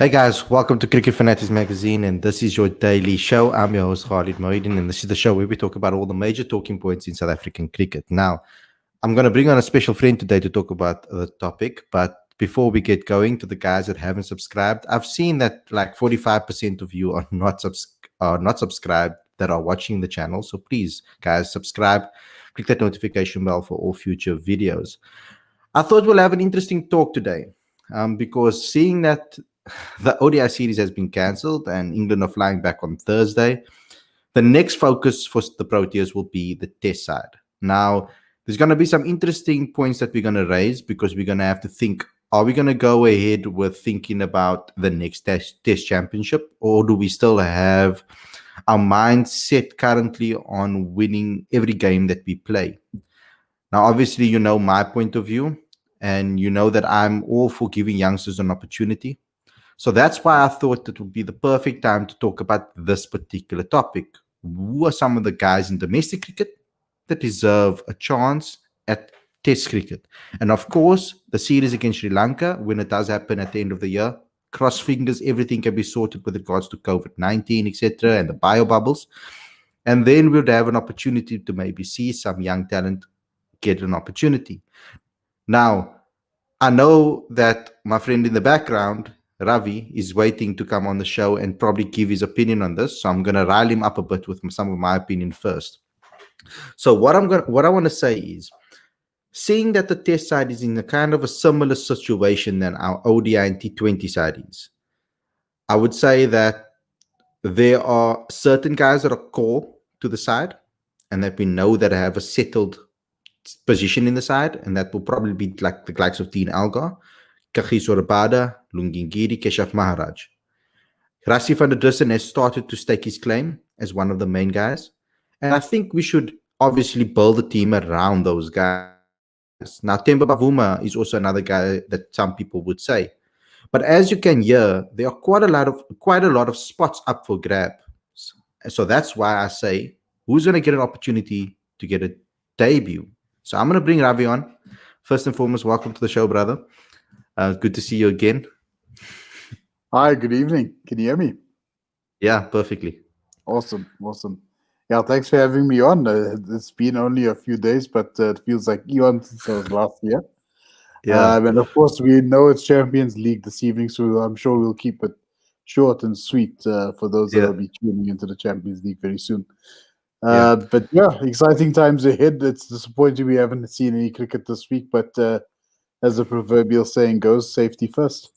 Hey guys, welcome to Cricket Fanatics Magazine, and this is your daily show. I'm your host Khalid Mohidin, and this is the show where we talk about all the major talking points in South African cricket. Now, I'm going to bring on a special friend today to talk about the topic, but before we get going, to the guys that haven't subscribed, I've seen that like 45% of you are not subscribed that are watching the channel. So please, guys, subscribe, click that notification bell for all future videos. I thought we'll have an interesting talk today, because seeing that the ODI series has been cancelled and England are flying back on Thursday, the next focus for the Proteas will be the test side. Now, there's going to be some interesting points that we're going to raise because we're going to have to think, are we going to go ahead with thinking about the next test championship, or do we still have our mind set currently on winning every game that we play? Now, obviously, you know my point of view, and you know that I'm all for giving youngsters an opportunity. So that's why I thought it would be the perfect time to talk about this particular topic. Who are some of the guys in domestic cricket that deserve a chance at Test cricket? And of course, the series against Sri Lanka, when it does happen at the end of the year, cross fingers, everything can be sorted with regards to COVID-19, etc., and the bio bubbles. And then we'd have an opportunity to maybe see some young talent get an opportunity. Now, I know that my friend in the background, Ravi, is waiting to come on the show and probably give his opinion on this. So I'm going to rile him up a bit with some of my opinion first. So what I want to say is, seeing that the test side is in a kind of a similar situation than our ODI and T20 side is, I would say that there are certain guys that are core to the side and that we know that have a settled position in the side, and that will probably be like the likes of Dean Algar, Kagiso Rabada, Lungingiri, Keshav Maharaj. Rassi van der Dussen has started to stake his claim as one of the main guys, and I think we should obviously build a team around those guys. Now, Temba Bavuma is also another guy that some people would say, but as you can hear, there are quite a lot of spots up for grabs. So that's why I say, who's going to get an opportunity to get a debut? So I'm going to bring Ravi on. First and foremost, welcome to the show, brother. Good to see you again. Hi, good evening. Can you hear me? Yeah, perfectly. Awesome. Yeah, thanks for having me on. It's been only a few days, but it feels like eons since I was last year. Yeah. And of course, we know it's Champions League this evening, so I'm sure we'll keep it short and sweet for those that will be tuning into the Champions League very soon. But yeah, exciting times ahead. It's disappointing we haven't seen any cricket this week, but as the proverbial saying goes, safety first.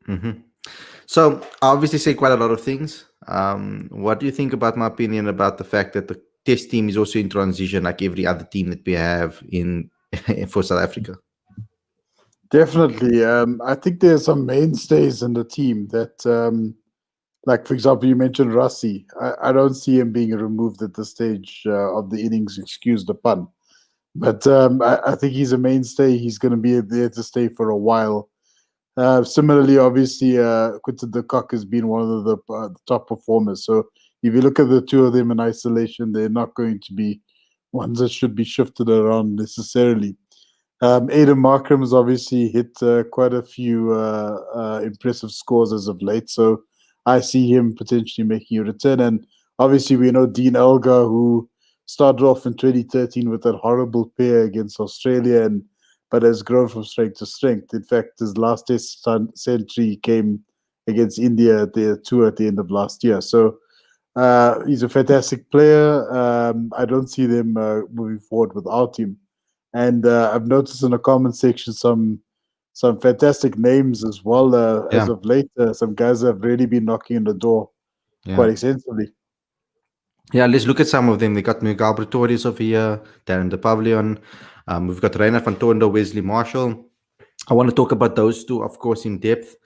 Mm-hmm. So I obviously say quite a lot of things. What do you think about my opinion about the fact that the test team is also in transition like every other team that we have in for South Africa? Definitely. I think there's some mainstays in the team that, like, for example, you mentioned Rassi. I don't see him being removed at this stage of the innings, excuse the pun. But I think he's a mainstay. He's going to be there to stay for a while. Similarly, obviously, Quinton de Kock has been one of the top performers. So if you look at the two of them in isolation, they're not going to be ones that should be shifted around necessarily. Aiden Markram has obviously hit quite a few impressive scores as of late. So I see him potentially making a return. And obviously, we know Dean Elgar, who started off in 2013 with that horrible pair against Australia, but has grown from strength to strength. In fact, his last test century came against India at the tour at the end of last year. So he's a fantastic player. I don't see them moving forward without him. And I've noticed in the comment section some fantastic names as well. As of late, some guys have really been knocking on the door quite extensively. Yeah, let's look at some of them. We got Miguel Pretorius over here, Darren de Pavilion. We've got Reina van Tondo, Wesley Marshall. I want to talk about those two, of course, in depth.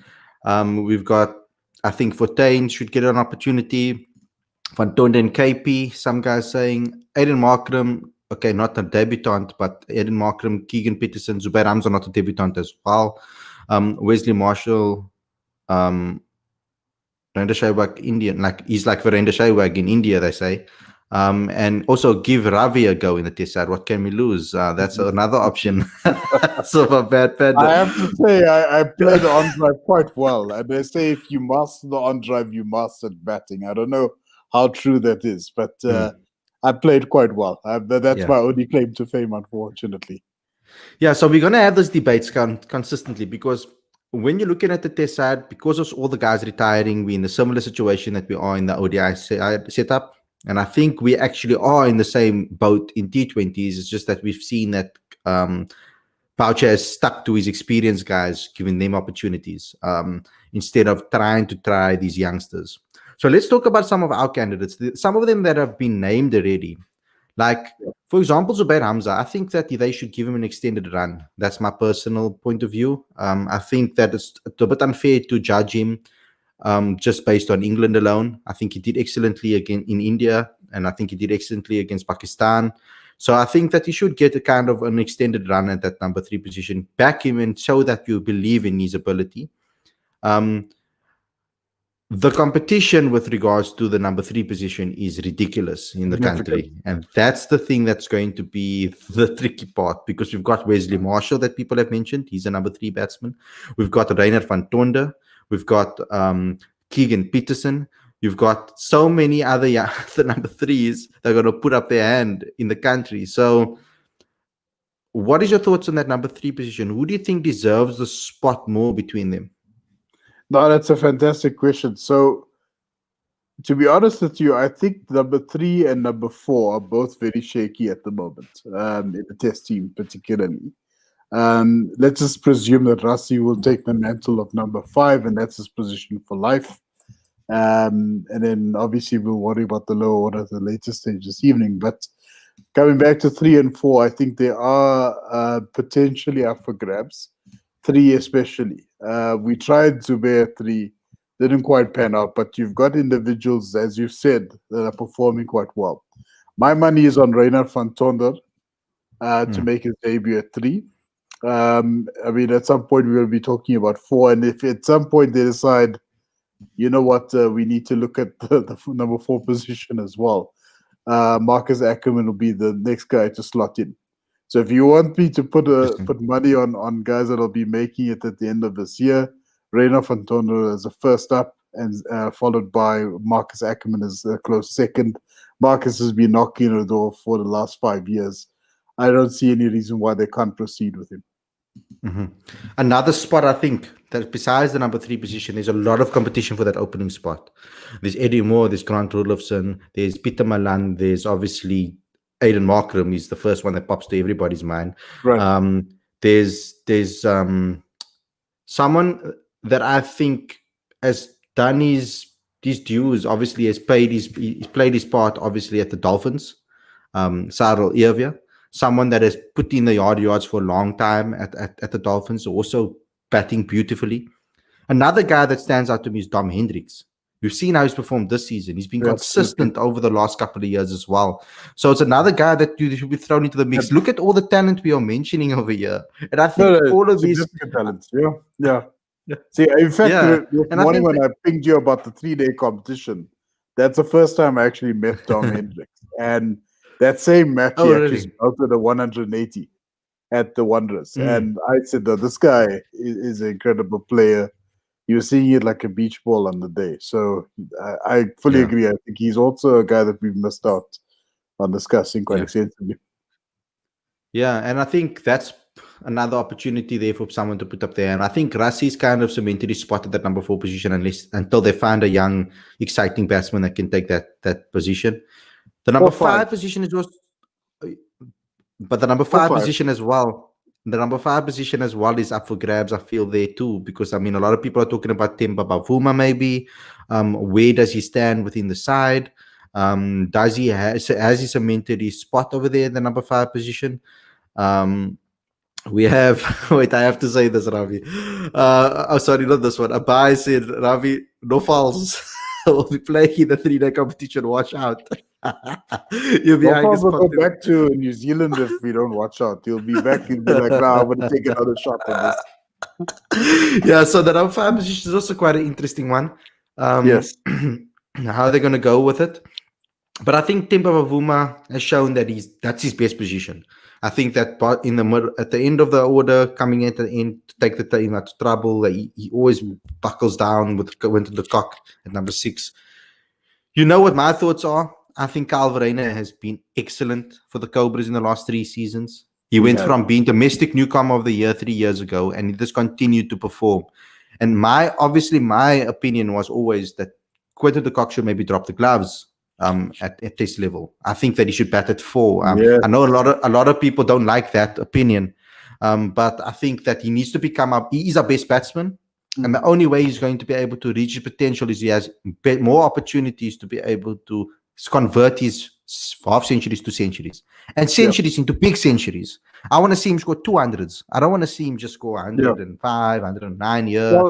We've got, I think, Fortain should get an opportunity. Van Tondo and KP, some guys saying. Aiden Markram, okay, not a debutant, but Aiden Markram, Keegan Peterson, Zubair Hamza, not a debutant as well. Wesley Marshall, Virender Sehwag, Indian, like he's like Virender Sehwag in India, they say. And also give Ravi a go in the test side. What can we lose? That's another option. So a bad I panda. have to say, I play the on drive quite well. And they say if you master the on drive, you mastered batting. I don't know how true that is, but I played quite well. That's Yeah. my only claim to fame, unfortunately. Yeah, so we're going to have those debates consistently because when you're looking at the test side, because of all the guys retiring, we're in a similar situation that we are in the ODI setup. And I think we actually are in the same boat in T20s. It's just that we've seen that Boucher has stuck to his experienced guys, giving them opportunities instead of trying to try these youngsters. So let's talk about some of our candidates, some of them that have been named already. Like, for example, Zubair Hamza, I think that they should give him an extended run. That's my personal point of view. I think that it's a bit unfair to judge him just based on England alone. I think he did excellently again in India, and I think he did excellently against Pakistan. So I think that he should get a kind of an extended run at that number 3 position. Back him and show that you believe in his ability. The competition with regards to the number 3 position is ridiculous in the Significant. country. And that's the thing that's going to be the tricky part because we've got Wesley Marshall that people have mentioned. He's a number 3 batsman. We've got Reiner van Tonder. We've got Keegan Peterson. You've got so many other the number 3s that are going to put up their hand in the country. So what is your thoughts on that number 3 position? Who do you think deserves the spot more between them? No, that's a fantastic question. So, to be honest with you, I think number 3 and number 4 are both very shaky at the moment, in the test team, particularly. Let's just presume that Rassi will take the mantle of number 5, and that's his position for life. And then obviously we'll worry about the lower order at the later stage this evening. But coming back to 3 and 4, I think they are potentially up for grabs. 3 especially. We tried Zubair 3, didn't quite pan out, but you've got individuals, as you've said, that are performing quite well. My money is on Reiner van Tonder to make his debut at 3. I mean, at some point we will be talking about 4, and if at some point they decide, you know what, we need to look at the number 4 position as well, Marcus Ackerman will be the next guy to slot in. So if you want me to put money on guys that'll be making it at the end of this year, Reiner van Tonder as a first up, and followed by Marcus Ackerman as a close second. Marcus has been knocking on the door for the last 5 years. I don't see any reason why they can't proceed with him. Mm-hmm. Another spot, I think, that besides the number 3 position, there's a lot of competition for that opening spot. There's Eddie Moore, there's Grant Rudolphson, there's Peter Malan, there's obviously Aiden Markram. He's the first one that pops to everybody's mind. Right. There's someone that I think has done his dues. Obviously, he's played his part. Obviously, at the Dolphins, Cyril Irvia. Someone that has put in the yards for a long time at the Dolphins, also batting beautifully. Another guy that stands out to me is Dom Hendricks. We've seen how he's performed this season. He's been consistent over the last couple of years as well. So it's another guy that you should be thrown into the mix. Look at all the talent we are mentioning over here. And I think all of these talents. Yeah. See, in fact, this morning when I pinged you about the 3-day competition, that's the first time I actually met Dom Hendricks. And that same match, he actually belted a 180 at the Wanderers. And I said, this guy is an incredible player. You're seeing it like a beach ball on the day. So I fully agree. I think he's also a guy that we've missed out on discussing quite extensively. Yeah, and I think that's another opportunity there for someone to put up there. And I think Rassi's kind of cemented his spot at that number 4 position until they find a young, exciting batsman that can take that position. The number 5 position is also, but the number 5 position as well. The number 5 position as well is up for grabs, I feel, there too, because I mean a lot of people are talking about Temba Bavuma maybe. Where does he stand within the side? Has he cemented his spot over there in the number 5 position? We have wait, I have to say this, Ravi. Sorry, not this one. Abai said, Ravi, no fouls. We'll be playing in the 3-day competition. Watch out. You'll be will go back to New Zealand if we don't watch out. You'll be back and be like, nah, I'm gonna take another shot on this. Yeah, so the number 5 position is also quite an interesting one. Yes. How are they gonna go with it? But I think Timber Bavuma has shown that that's his best position. I think that in the middle, at the end of the order, coming at the end to take the team out of trouble, he always Mm. buckles down with went to the cock at number 6. You know what my thoughts are? I think Calvarena has been excellent for the Cobras in the last 3 seasons. He He went has. from being domestic newcomer of the year 3 years ago, and he just continued to perform. And my opinion was always that Quinton de Kock should maybe drop the gloves at this level. I think that he should bat at 4. I know Yes. a lot of people don't like that opinion, but I think that he needs to become up. He is our best batsman. And the Mm. only way he's going to be able to reach his potential is he has more opportunities to be able to convert his half centuries to centuries and Yeah. centuries into big centuries. I want to see him score 200s. I don't want to see him just score Yeah. 105, 109 year.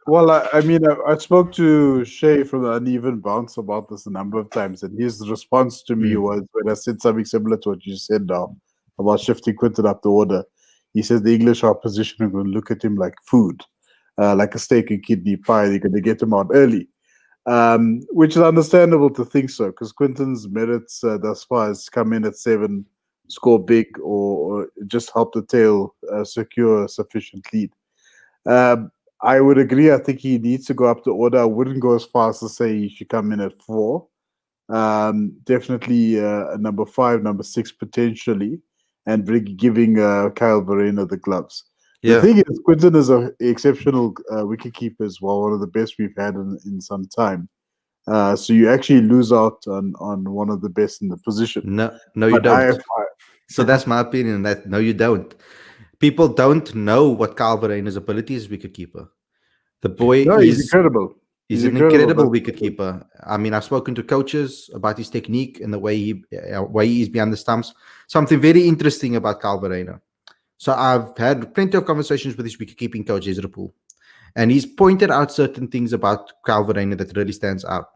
Well, I mean, I spoke to Shay from the Uneven Bounce about this a number of times, and his response to me Mm. was when I said something similar to what you said now about shifting Quinton up the order. He says the English opposition are going to look at him like food, like a steak and kidney pie. They're going to get him out early, which is understandable to think so, because Quinton's merits thus far has come in at 7, score big, or just help the tail secure a sufficient lead. Um, I would agree. I think he needs to go up the order. I wouldn't go as far as to say he should come in at 4. Definitely number 5, number 6 potentially, and giving Kyle Verena the gloves. The Yeah. thing is, Quinton is an exceptional wicketkeeper as well, one of the best we've had in some time. So you actually lose out on one of the best in the position. No, you But don't. So I that's my opinion. That no, you don't. People don't know what Calvarain's ability is as wicketkeeper. The boy no, he's incredible. is He's an incredible. incredible That's wicketkeeper. I mean, I've spoken to coaches about his technique and the way he is behind the stumps. Something very interesting about Calvaraina. So I've had plenty of conversations with his wicketkeeping coach Ezra Poole, and he's pointed out certain things about Calvaraina that really stands out.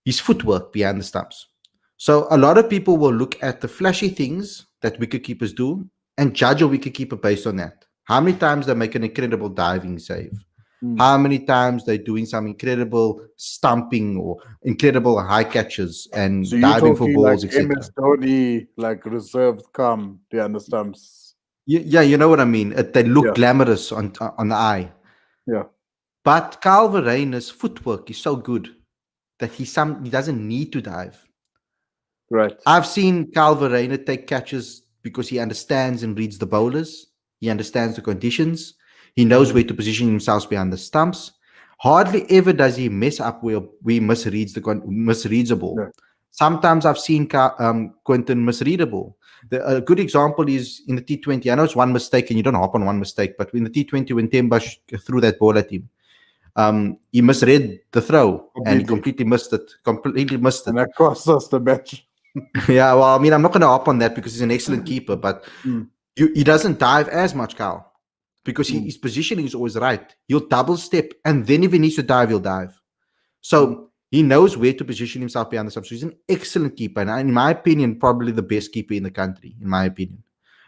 His footwork behind the stumps. So a lot of people will look at the flashy things that wicketkeepers do and judge a wicketkeeper based on that. How many times they make an incredible diving save? Mm. How many times they're doing some incredible stumping or incredible high catches So and you're diving for talking like balls, etc. MS Dhoni, like reserved, calm behind the stumps. Yeah, you know what I mean. They look Yeah, glamorous on the eye, yeah, but Calvarain's footwork is so good that he doesn't need to dive. right. I've seen Calvaraina take catches because he understands and reads the bowlers. He understands the conditions. He knows Mm. where to position himself behind the stumps. Hardly ever does he mess up where he misreads a ball. Yeah. Sometimes I've seen Quinton misread a ball. A good example is in the T20. I know it's one mistake and you don't hop on one mistake, but in the T20 when Temba threw that ball at him, he misread the throw and he Completely. completely missed And it. that cost us the match. Yeah, well, I mean, I'm not going to hop on that because he's an excellent keeper, but Mm. he doesn't dive as much, Cal, because Mm. his positioning is always right. He'll double step, and then if he needs to dive, he'll dive. Mm. So he knows where to position himself behind the stumps. So he's an excellent keeper, and in my opinion, probably the best keeper in the country, in my opinion.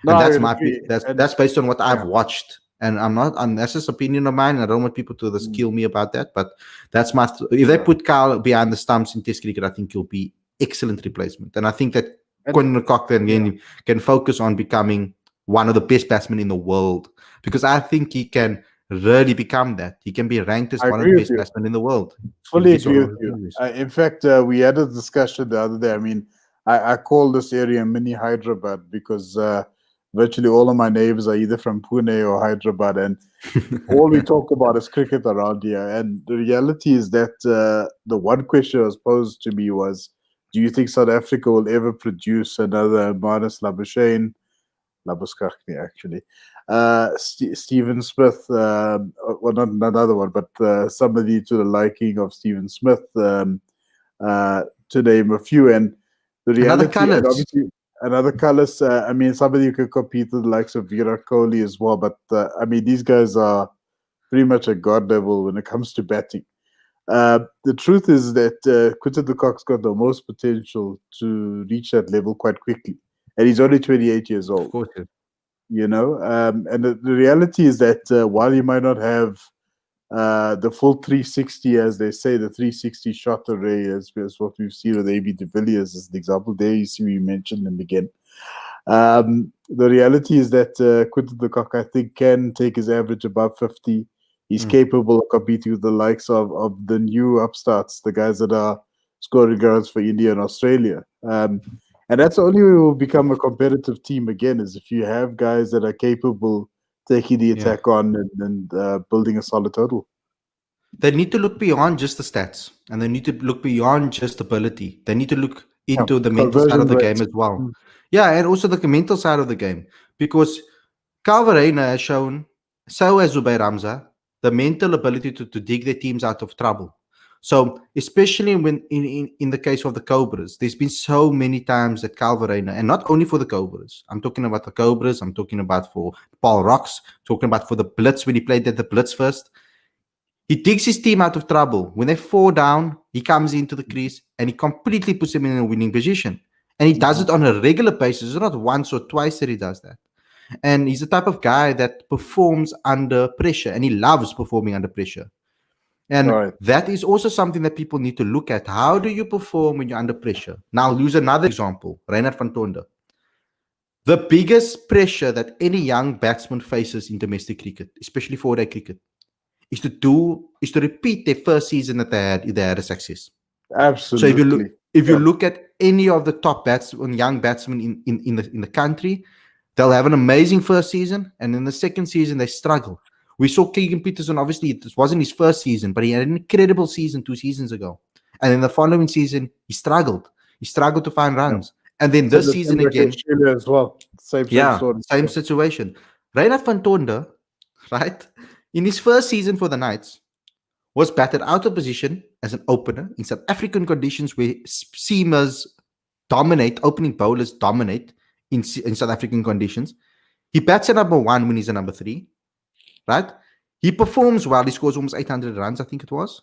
No, And I that's would agree. And that's based on what I've yeah. watched. And I'm not, and that's just opinion of mine. And I don't want people to just Mm. kill me about that. But that's my. If they Yeah. put Kyle behind the stumps in Test cricket, I think he'll be excellent replacement. And I think that And Quinton Cochran yeah. can focus on becoming one of the best batsmen in the world because I think he can really become that. He can be ranked as I one of the agree with best you. batsmen in the world if he Fully gets agree all with of you. the In fact, we had a discussion the other day. I mean, I call this area mini Hyderabad because virtually all of my neighbors are either from Pune or Hyderabad, and all we talk about is cricket around here. And the reality is that the one question that was posed to me was, do you think South Africa will ever produce another Marnus Labuschagne? Labuschagne, actually. Stephen Smith, well, not another one, but somebody to the liking of Stephen Smith, to name a few. And the Another reality, and colors. obviously another colors, I mean, somebody who could compete with the likes of Virat Kohli as well. But I mean, these guys are pretty much at god level when it comes to batting. The truth is that Quinton de Kock's got the most potential to reach that level quite quickly, and he's only 28 years Of old. course. And the reality is that while he might not have the full 360, as they say, the 360 shot array is what we've seen with AB de Villiers as the example. There you see we mentioned him again. The reality is that Quinton de Kock, I think, can take his average above 50. He's capable of competing with the likes of the new upstarts, the guys that are scoring goals for India and Australia. And that's the only way we'll become a competitive team again, is if you have guys that are capable taking the attack on and building a solid total. They need to look beyond just the stats, and they need to look beyond just ability. They need to look into the mental side Conversion of the rates. game as well. Yeah, and also the mental side of the game, because Calvarena has shown, so has Zubair Ramza, the mental ability to dig their teams out of trouble. So, especially when in the case of the Cobras, there's been so many times that Calvarena, and not only for the Cobras, I'm talking about the Cobras, I'm talking about for Paul Rocks, talking about for the Blitz when he played at the Blitz first. He digs his team out of trouble. When they fall down, he comes into the crease and he completely puts them in a winning position. And he does it on a regular basis. It's not once or twice that he does that. And he's the type of guy that performs under pressure, and he loves performing under pressure. And that is also something that people need to look at. How do you perform when you're under pressure? Now, use another example, Reinhard van Tonder. The biggest pressure that any young batsman faces in domestic cricket, especially four-day cricket, is to repeat their first season that they had a success. Absolutely. So if you look at any of the top young batsmen in the country, they'll have an amazing first season, and in the second season they struggle. We saw Keegan Peterson. Obviously, it wasn't his first season, but he had an incredible season 2 seasons ago. And in the following season, he struggled. He struggled to find runs. And then this season again, as well. Same situation. Reinhard van Tonder, right, in his first season for the Knights, was batted out of position as an opener in South African conditions where seamers dominate, opening bowlers dominate in South African conditions. He bats at number 1 when he's a number 3, right? He performs well. He scores almost 800 runs, I think it was.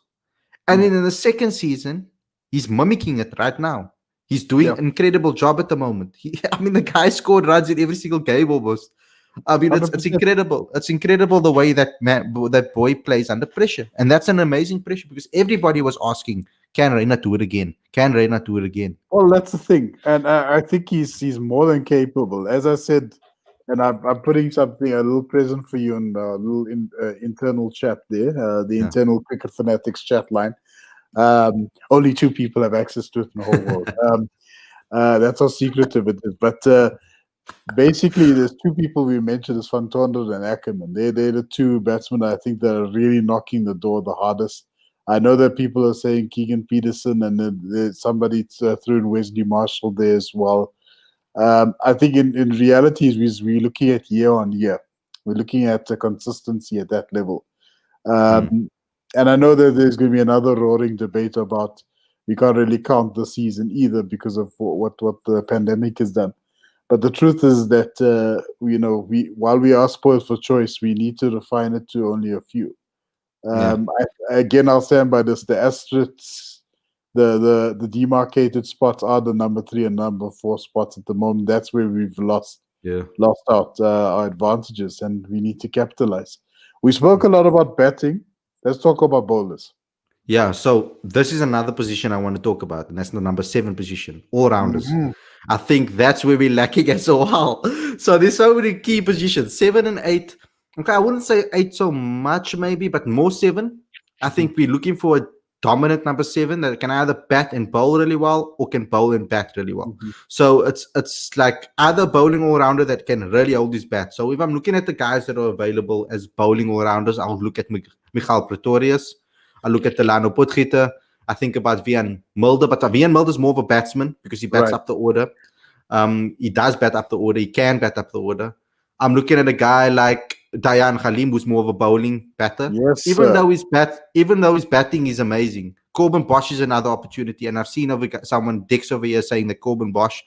And then in the second season, he's mimicking it right now. He's doing an incredible job at the moment. The guy scored runs in every single game almost. It's incredible. It's incredible the way that boy plays under pressure. And that's an amazing pressure, because everybody was asking, can Reina do it again? Can Reina do it again? Well, that's the thing. And I think he's more than capable. As I said, and I'm putting a little present for you in a little internal chat there, the internal Cricket Fanatics chat line. Only 2 people have access to it in the whole world. That's how secretive it is. But basically, there's 2 people we mentioned, is Van Tonder and Ackerman. They're the 2 batsmen I think that are really knocking the door the hardest. I know that people are saying Keegan Peterson, and then somebody threw in Wesley Marshall there as well. I think in reality, we're looking at year on year. We're looking at the consistency at that level. And I know that there's going to be another roaring debate about we can't really count the season either because of what the pandemic has done. But the truth is that while we are spoiled for choice, we need to refine it to only a few. I'll stand by this. The asterisks, the demarcated spots are the number 3 and number 4 spots at the moment. That's where we've lost out our advantages, and we need to capitalize. We spoke a lot about batting. Let's talk about bowlers. Yeah, so this is another position I want to talk about, and that's the number 7 position, all-rounders. I think that's where we're lacking as well. So there's so many key positions, 7 and 8. Okay, I wouldn't say 8 so much maybe, but more 7. I think we're looking for a dominant number 7 that can either bat and bowl really well or can bowl and bat really well. So it's like either bowling all-rounder that can really hold his bat. So if I'm looking at the guys that are available as bowling all-rounders, I'll look at Michael Pretorius. I look at Delano Potgieter. I think about Vian Mulder, but Vian Mulder is more of a batsman because he bats up the order. He does bat up the order. He can bat up the order. I'm looking at a guy like Dayan Khalim, who's more of a bowling batter. Yes, even though his batting is amazing. Corbin Bosch is another opportunity, and I've seen someone Dix over here saying that Corbin Bosch,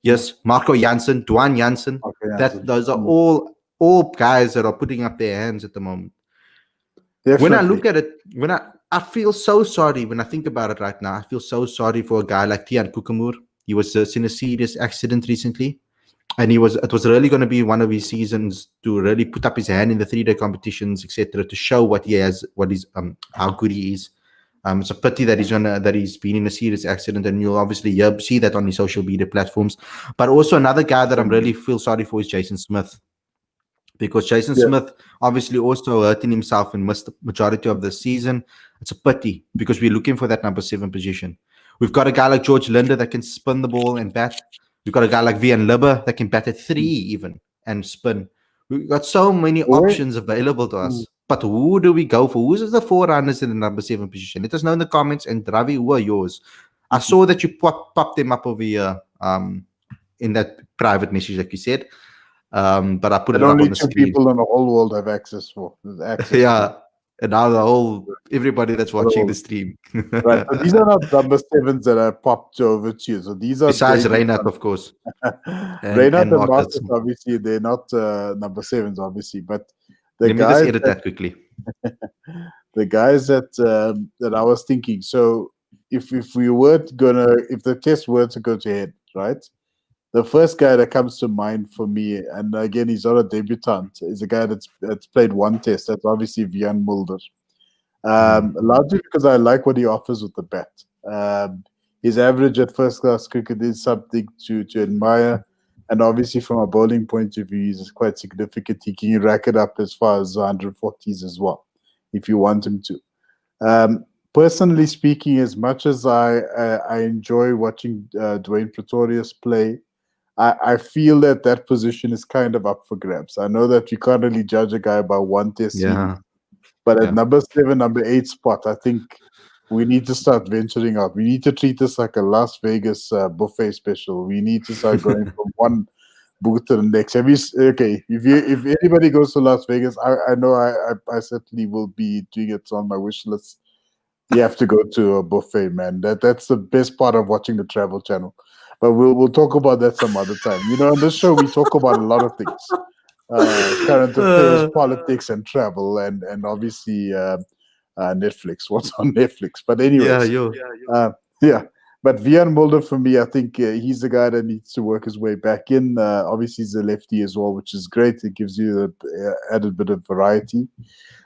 yes, Marco Jansen, Dwan Jansen. Those are all guys that are putting up their hands at the moment. Definitely. When I look at it, I feel so sorry when I think about it right now. I feel so sorry for a guy like Tian Kukamur. He was in a serious accident recently. and it was really going to be one of his seasons to really put up his hand in the 3-day competitions, etc., to show what he has, what is how good he is. It's a pity that he's been in a serious accident, and you'll obviously see that on his social media platforms. But also another guy that I'm really feel sorry for is Jason Smith, because Jason Yeah. Smith obviously also hurting himself and missed the majority of the season. It's a pity because we're looking for that number 7 position. We've got a guy like George Linder that can spin the ball and bat. We've got a guy like Vian Libber that can bat at 3 even and spin. We've got so many Where- options available to Mm. us. But who do we go for? Who's the forerunners in the number 7 position? Let us know in the comments. And Ravi, who are yours? I saw that you popped them up over here in that private message like you said. But I put And it up only on the two screen. people in the whole world have access Yeah. And now everybody that's watching the stream. Right. So these are not number 7s that I popped over to you. So these are Besides David Reinhardt, of course. Reinhardt And and Marcus. Marcus, obviously, they're not number 7s, obviously. But the Let me just guys edit that quickly. the guys that I was thinking. So if we were if the test were to go to head, right? The first guy that comes to mind for me, and again, he's not a debutant, is a guy that's played one test. That's obviously Vian Mulder. Largely because I like what he offers with the bat. His average at first class cricket is something to admire. And obviously, from a bowling point of view, he's quite significant. He can rack it up as far as 140s as well, if you want him to. Personally speaking, as much as I enjoy watching Dwayne Pretorius play, I feel that position is kind of up for grabs. I know that you can't really judge a guy by one test series, but at number 7, number 8 spot, I think we need to start venturing out. We need to treat this like a Las Vegas buffet special. We need to start going from one booth to the next. If anybody goes to Las Vegas, I know I certainly will be doing it on my wish list. You have to go to a buffet, man. That's the best part of watching the Travel Channel. But we'll talk about that some other time. You know, on this show we talk about a lot of things. Current affairs, politics, and travel, and obviously Netflix. What's on Netflix? But anyways, yeah. But Vian Mulder, for me, I think he's the guy that needs to work his way back in. Obviously, he's a lefty as well, which is great. It gives you the added bit of variety.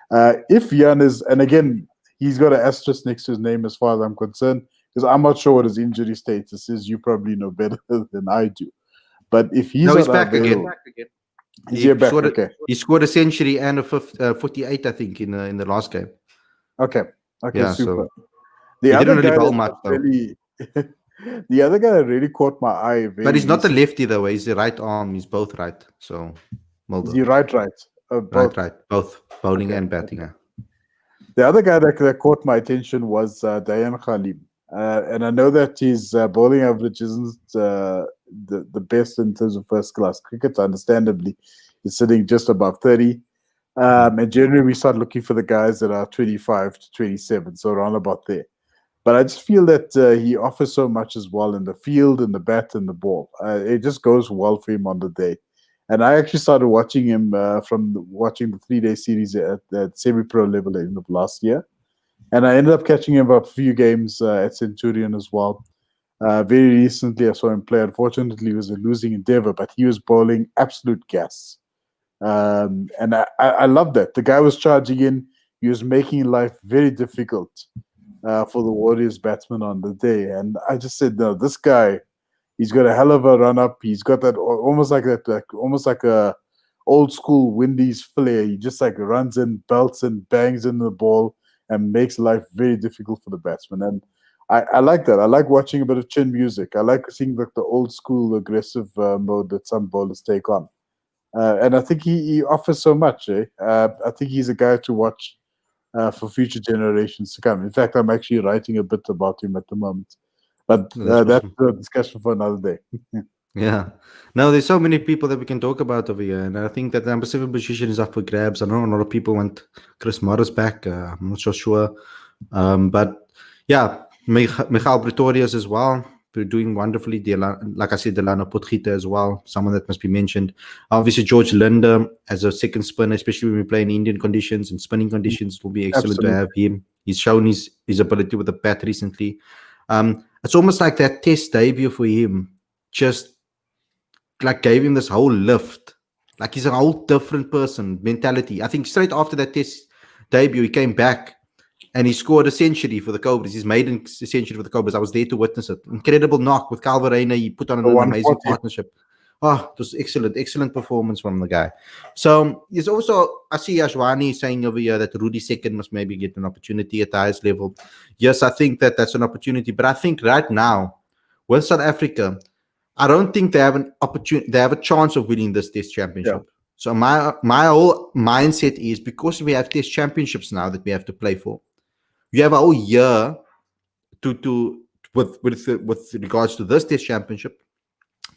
If Vian is, and again, he's got an asterisk next to his name as far as I'm concerned, because I'm not sure what his injury status is. You probably know better than I do. But if he's back again. He scored a century and a 48, I think, in the last game. Okay, super. So the other guy bowl much, really, the other guy that really caught my eye. But he's not the lefty though. He's the right arm. He's both right. So Mulder. Is he right? Both. Right. Both bowling and batting. Okay. The other guy that caught my attention was Dayan Khalim. And I know that his bowling average isn't the best in terms of first class cricket, understandably. He's sitting just above 30. And generally, we start looking for the guys that are 25 to 27, so around about there. But I just feel that he offers so much as well in the field, in the bat, and the ball. It just goes well for him on the day. And I actually started watching him from watching the 3-day series at semi-pro level at the end of last year. And I ended up catching him up a few games at Centurion as well. Very recently, I saw him play. Unfortunately, it was a losing endeavor, but he was bowling absolute gas. And I love that. The guy was charging in. He was making life very difficult for the Warriors batsman on the day. And I just said, no, this guy, he's got a hell of a run up. He's got that almost like a old school Windies flair. He just like runs in, belts and bangs in the ball and makes life very difficult for the batsman. And I like that. I like watching a bit of chin music. I like seeing like the old school aggressive mode that some bowlers take on. And I think he offers so much. I think he's a guy to watch for future generations to come. In fact, I'm actually writing a bit about him at the moment. But that's a discussion for another day. Yeah. No, there's so many people that we can talk about over here. And I think that the number 7 position is up for grabs. I know a lot of people want Chris Morris back. I'm not so sure. But yeah, Michael Pretorius as well. They're doing wonderfully. Like I said, Delano Potgieter as well. Someone that must be mentioned. Obviously, George Linder as a second spinner, especially when we play in Indian conditions and spinning conditions, it will be excellent to have him. He's shown his ability with the bat recently. It's almost like that test debut for him just like gave him this whole lift. Like he's a whole different person, mentality. I think straight after that test debut, he came back and he scored a century for the Cobras. His maiden century for the Cobras. I was there to witness it. Incredible knock with Calvarena. He put on The an amazing 140. partnership. Oh, it was excellent, excellent performance from the guy. So there's also, I see Ashwani saying over here that Rudy second must maybe get an opportunity at the highest level. Yes, I think that that's an opportunity. But I think right now, with South Africa, I don't think they have an opportunity. They have a chance of winning this Test Yeah, Championship. So my whole mindset is because we have Test Championships now that we have to play for. You have a whole year to with regards to this Test Championship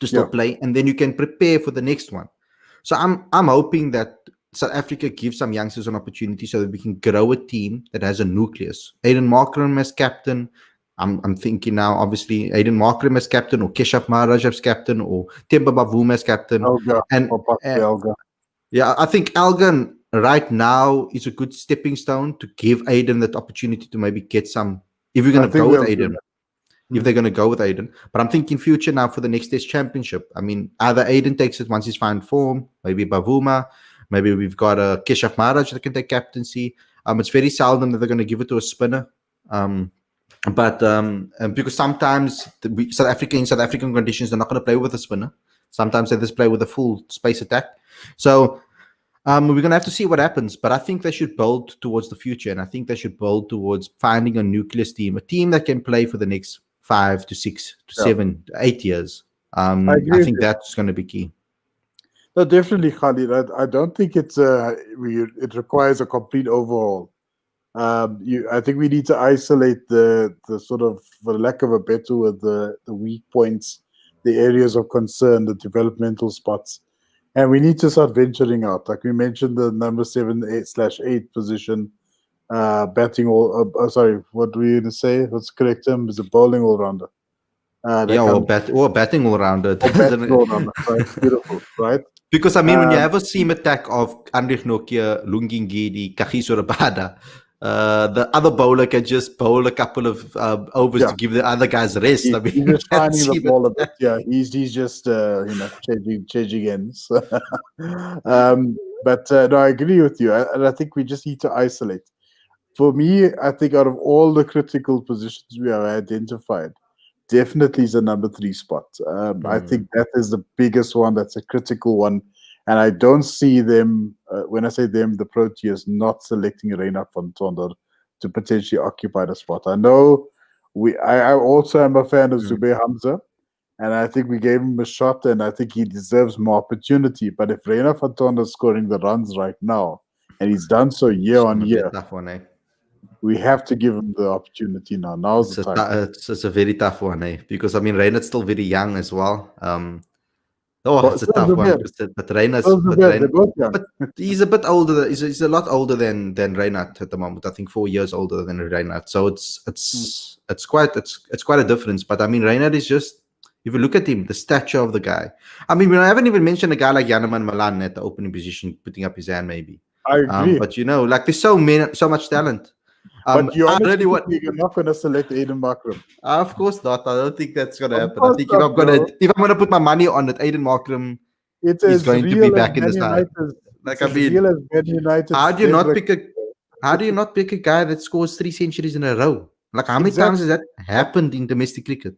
to still yeah. play, and then you can prepare for the next one. So I'm hoping that South Africa gives some youngsters an opportunity so that we can grow a team that has a nucleus. Aiden Markram as captain. I'm thinking now, obviously, Aiden Markram as captain, or Keshav Maharaj as captain, or Temba Bavuma as captain. Elga, And or possibly Elga. yeah, I think Algan right now is a good stepping stone to give Aiden that opportunity to maybe get some. If you're I going to think go with they'll do Aiden, that. if they're going to go with Aiden. But I'm thinking future now for the next Test Championship. I mean, either Aiden takes it once he's found form, maybe Bavuma, maybe we've got a Keshav Maharaj that can take captaincy. It's very seldom that they're going to give it to a spinner. But because sometimes South Africa in South African conditions, they're not going to play with a spinner. Sometimes they just play with a full space attack. So we're going to have to see what happens, but I think they should build towards the future, and I think they should build towards finding a nucleus team, a team that can play for the next 5 to 6 to Yeah, 7 to 8 years. I agree I with think you. that's going to be key. No, definitely, Khalid. I don't think it requires a complete overhaul. I think we need to isolate the sort of, for lack of a better word, the weak points, the areas of concern, the developmental spots, and we need to start venturing out. Like we mentioned, the number 7/8 position, batting all. Sorry, what were you going to say? What's the correct term? Is a bowling all rounder. That Yeah, comes or batting all rounder. or batting all rounder. Right, beautiful. Right. Because I mean, when you Um, have a seam attack of Andrich Nokia, Lungingidi, Kagiso Rabada, the other bowler can just bowl a couple of overs yeah, to give the other guys rest. I he's mean, just that's shining the seam ball a attack. bit. Yeah, he's just changing ends. But no, I agree with you, and I think we just need to isolate. For me, I think out of all the critical positions we have identified, definitely is the number 3 spot. I think that is the biggest one. That's a critical one, and I don't see them. When I say them, the Proteas not selecting Reina van Tonder to potentially occupy the spot. I know I also am a fan of Mm. Zubair Hamza, and I think we gave him a shot, and I think he deserves more opportunity. But if Reina van Tonder is scoring the runs right now, and he's done so year It's going on to be a year, tough one, eh? we have to give him the opportunity now. Now's the time. It's a very tough one, eh? Because I mean, Reynard's still very young as well. Oh, But it's a so is tough one Zubair. because but Reynard's So is Zubair. They're both young. but he's a bit older. He's a lot older than Reynard at the moment. I think 4 years older than Reynard. So it's quite a difference. But I mean, Reynard is just, if you look at him, the stature of the guy. I mean, I haven't even mentioned a guy like Janeman Malan at the opening position, putting up his hand maybe. I agree. But like there's so much talent. But you I honestly really think want. you're not going to select Aiden Markram? Of course not. I don't think that's gonna Of happen. I course think not, bro. if I'm gonna put my money on it, Aiden Markram It's is as going to be real as back in the Man side. United. Like It's I as real mean, as Man United's how do you dead not record. pick a how do you not pick a guy that scores 3 centuries in a row? Like how many times has Exactly. that happened in domestic cricket?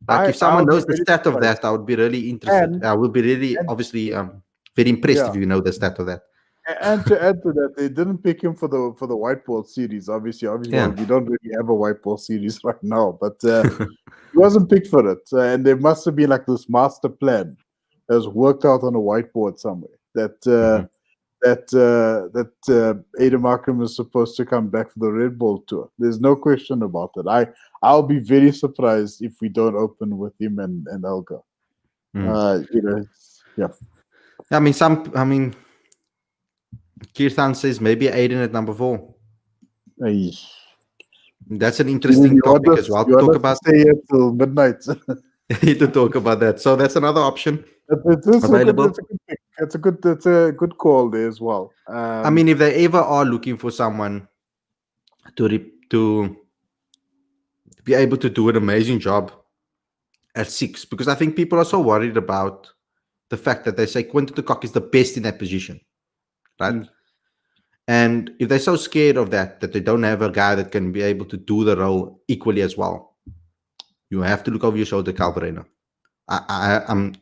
Like if I'll someone be knows the very stat of surprised. that, I would be really interested. And I would be really and obviously very impressed yeah, if you know the stat of that. and to add to that, they didn't pick him for the white ball series. Obviously, well, Yeah. we don't really have a white ball series right now, but he wasn't picked for it, and there must have been like this master plan that was worked out on a whiteboard somewhere that Mhm. Ada Markham is supposed to come back for the Red Bull tour. There's no question about it. I'll be very surprised if we don't open with him and Elga. Mm. Yeah. I mean Kirtan says maybe Aiden at number 4. Hey, That's an you interesting want topic as us well you to want talk us to about. stay here till midnight? To talk about that. So that's another option It is a good. It's available. a good pick. It's a good call there as well. I mean, if they ever are looking for someone to be able to do an amazing job at 6, because I think people are so worried about the fact that they say Quinton de Kock is the best in that position, right? Mm. And if they're so scared of that they don't have a guy that can be able to do the role equally as well, you have to look over your shoulder, Calvareno. I'm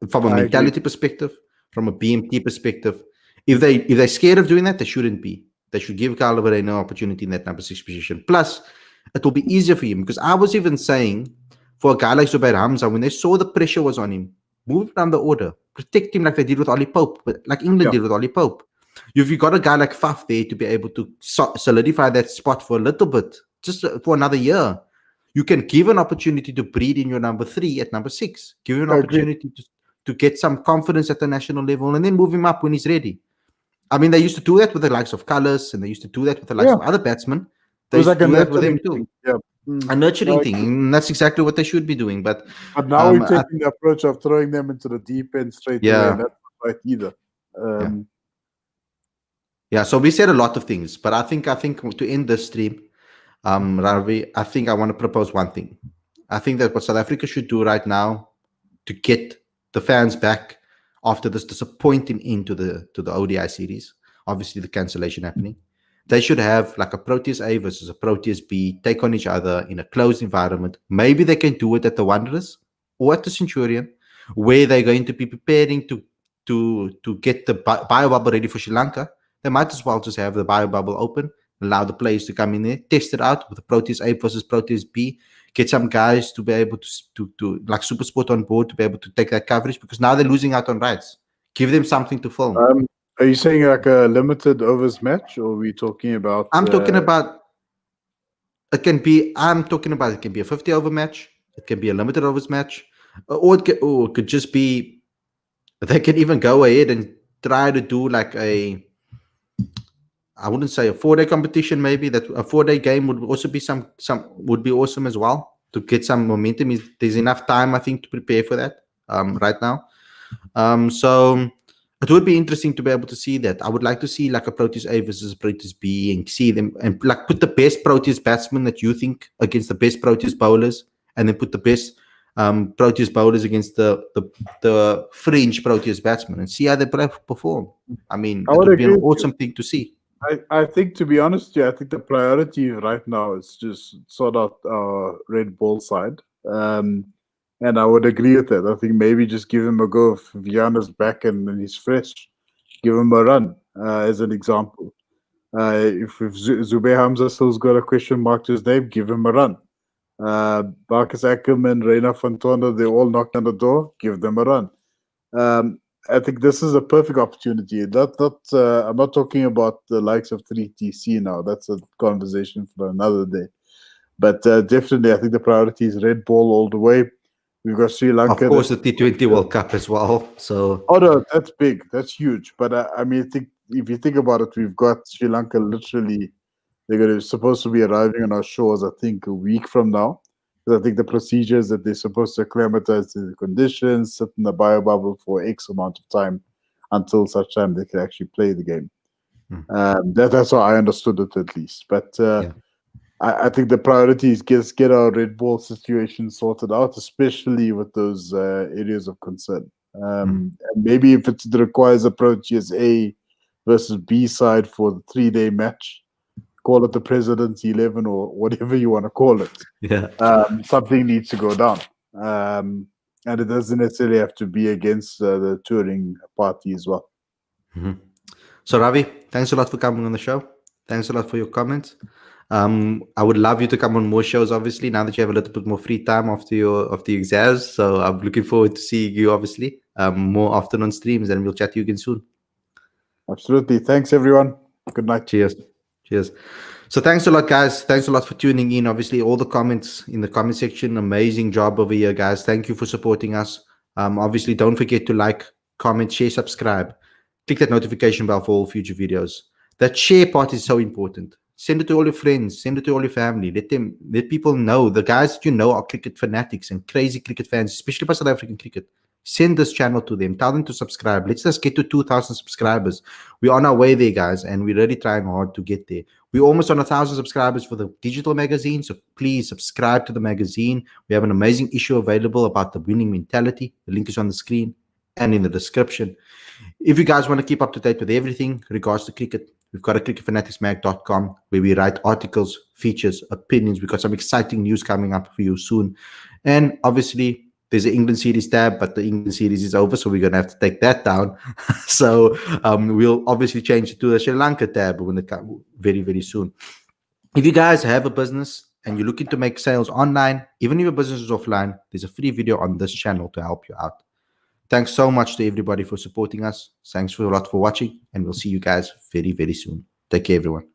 from a I agree. mentality perspective, from a BMT perspective. If they're scared of doing that, they shouldn't be. They should give Calvareno an opportunity in that number 6 position. Plus, it will be easier for him because I was even saying for a guy like Zubair Hamza, when they saw the pressure was on him, move him down the order, protect him like they did with Ollie Pope, like England Yeah, did with Ollie Pope. If you got a guy like Faf there to be able to solidify that spot for a little bit, just for another year, you can give an opportunity to breed in your number 3 at number 6. Give him an I agree. opportunity to get some confidence at the national level and then move him up when he's ready. I mean, they used to do that with the likes of Cullis and they used to do that with the likes Yeah, of other batsmen. it They was used like to a do that with them nurturing too. thing. Yeah. Mm. A nurturing I thing. agree. And that's exactly what they should be doing. But But now we're I, taking the approach of throwing them into the deep end straight away, yeah, and that's not right either. yeah. So we said a lot of things, but I think to end this stream, Ravi, I think I want to propose one thing. I think that what South Africa should do right now to get the fans back after this disappointing end to the ODI series, obviously the cancellation happening, they should have like a Proteas A versus a Proteas B, take on each other in a closed environment. Maybe they can do it at the Wanderers or at the Centurion, where they're going to be preparing to get the bio bubble ready for Sri Lanka. They might as well just have the bio bubble open, allow the players to come in there, test it out with the Proteas A versus Proteas B, get some guys to be able to like SuperSport on board to be able to take that coverage because now they're losing out on rights. Give them something to film. Are you saying like a limited overs match, or are we talking about? I'm talking about I'm talking about it can be a 50 over match. It can be a limited overs match, or it could just be. They can even go ahead and try to do like I wouldn't say a 4-day competition. Maybe that a 4-day game would also be some would be awesome as well to get some momentum. There's enough time, I think, to prepare for that right now. So it would be interesting to be able to see that. I would like to see like a Proteas A versus a Proteas B and see them and like put the best Proteas batsmen that you think against the best Proteas bowlers, and then put the best Proteas bowlers against the fringe Proteas batsmen and see how they perform. I mean, I it would would be agree an with you. awesome thing to see. I think, to be honest, I think the priority right now is just sort out our red ball side. And I would agree with that. I think maybe just give him a go if Viana's back and he's fresh. Give him a run, as an example. If Zubair Hamza still's got a question mark to his name, give him a run. Marcus Ackerman, Reina Fontana, they all knocked on the door, give them a run. I think this is a perfect opportunity. I'm not talking about the likes of 3TC now. That's a conversation for another day. But definitely, I think the priority is red ball all the way. We've got Sri Lanka. Of course, the T20 World Cup as well. So, oh no, that's big. That's huge. But I mean, if you think about it, we've got Sri Lanka literally. They're supposed to be arriving on our shores, I think, a week from now. Because I think the procedures that they're supposed to acclimatize to the conditions, sit in the bio bubble for X amount of time until such time they can actually play the game. That's how I understood it, at least. But yeah. I think the priority is get our red ball situation sorted out, especially with those areas of concern. And maybe if it requires a Proteas A versus B side for the 3-day match, call it the President's 11 or whatever you want to call it. Yeah. Something needs to go down. And it doesn't necessarily have to be against the touring party as well. So, Ravi, thanks a lot for coming on the show. Thanks a lot for your comments. I would love you to come on more shows, obviously, now that you have a little bit more free time after your exams. So I'm looking forward to seeing you, obviously, more often on streams, and we'll chat to you again soon. Absolutely. Thanks, everyone. Good night. Cheers. So thanks a lot, guys. Thanks a lot for tuning in. Obviously, all the comments in the comment section, amazing job over here, guys. Thank you for supporting us. Obviously, don't forget to like, comment, share, subscribe. Click that notification bell for all future videos. That share part is so important. Send it to all your friends. Send it to all your family. Let people know. The guys that you know are cricket fanatics and crazy cricket fans, especially for South African cricket. Send this channel to them. Tell them to subscribe. Let's just get to 2,000 subscribers. We're on our way there, guys, and we're really trying hard to get there. We're almost on 1,000 subscribers for the digital magazine, so please subscribe to the magazine. We have an amazing issue available about the winning mentality. The link is on the screen. and in the description. If you guys want to keep up to date with everything regards to cricket, we've got a cricketfanaticsmag.com where we write articles, features, opinions. We've got some exciting news coming up for you soon. And obviously, there's an England series tab, but the England series is over, so we're going to have to take that down. So we'll obviously change it to the Sri Lanka tab when it comes very, very soon. If you guys have a business and you're looking to make sales online, even if your business is offline, there's a free video on this channel to help you out. Thanks so much to everybody for supporting us. Thanks for a lot for watching, and we'll see you guys very, very soon. Take care, everyone.